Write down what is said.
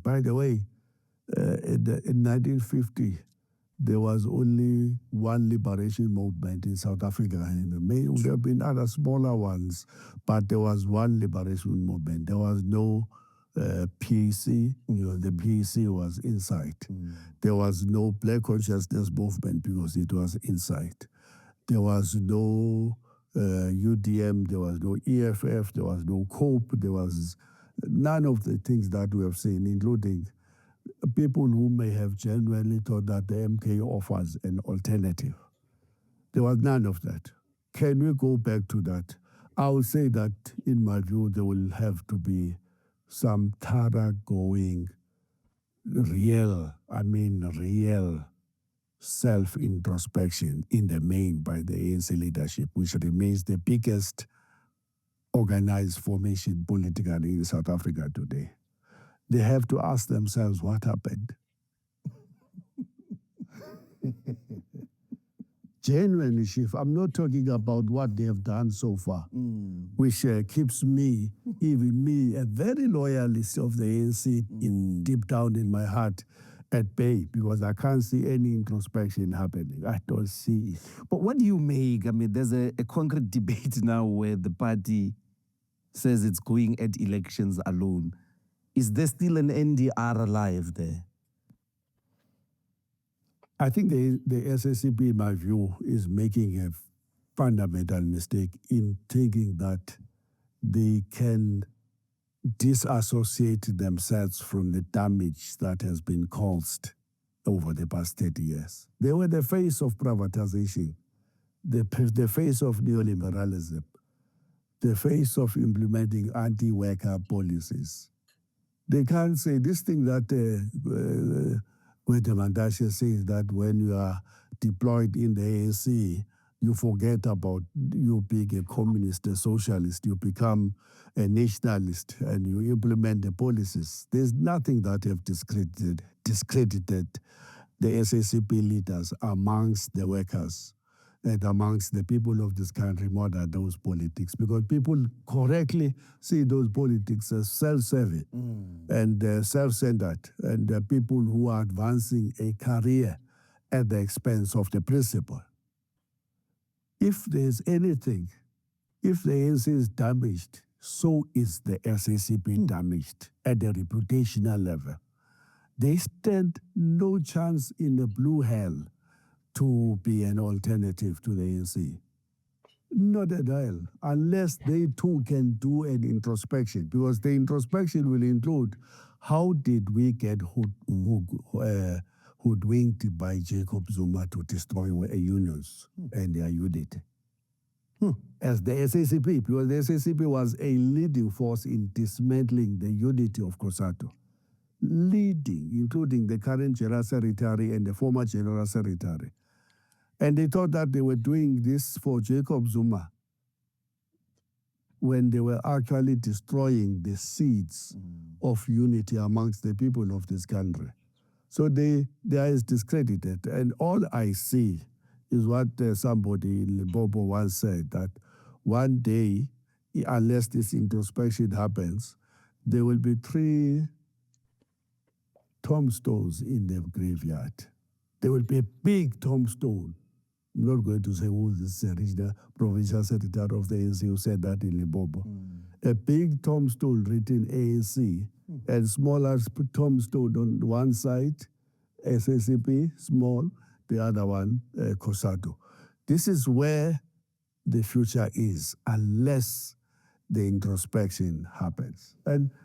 By the way, in 1950, there was only one liberation movement in South Africa, and there may have been other smaller ones, but there was one liberation movement. There was no PEC. The PEC was inside. There was no Black Consciousness Movement because it was inside. There was no UDM, there was no EFF, there was no COPE, there was none of the things that we have seen, including people who may have genuinely thought that the MK offers an alternative. There was none of that. Can we go back to that? I would say that, in my view, there will have to be some thoroughgoing, real self-introspection in the main by the ANC leadership, which remains the biggest organized formation politically in South Africa today. They have to ask themselves what happened. Genuinely, Chief, I'm not talking about what they have done so far, which keeps me, even me, a very loyalist of the ANC deep down in my heart, at bay, because I can't see any introspection happening. I don't see it. But what do you make? I mean, there's a concrete debate now where the party says it's going at elections alone. Is there still an NDR alive there? I think the SACP, in my view, is making a fundamental mistake in thinking that they can disassociate themselves from the damage that has been caused over the past 30 years. They were the face of privatization, the face of neoliberalism, the face of implementing anti-worker policies. They can't say this thing that Gwede says that when you are deployed in the ANC, you forget about you being a communist, a socialist, you become a nationalist and you implement the policies. There's nothing that have discredited the SACP leaders amongst the workers and amongst the people of this country more than those politics, because people correctly see those politics as self-serving and self-centered, and people who are advancing a career at the expense of the principle. If there's anything, if the ANC is damaged, so is the SACP damaged at the reputational level. They stand no chance in the blue hell to be an alternative to the ANC. Not at all, unless they too can do an introspection, because the introspection will include how did we get hoodwinked by Jacob Zuma to destroy unions and their unity. As the SACP, because the SACP was a leading force in dismantling the unity of COSATU. Leading, including the current General Secretary and the former General Secretary. And they thought that they were doing this for Jacob Zuma when they were actually destroying the seeds of unity amongst the people of this country. So they are discredited. And all I see is what somebody in Limpopo once said, that one day, unless this introspection happens, there will be 3 tombstones in the graveyard. There will be a big tombstone. I'm not going to say who is the provincial secretary of the ANC who said that in Limpopo. A big tombstone written ANC and smaller tombstone on one side, SACP, small, the other one, COSATU. This is where the future is, unless the introspection happens. And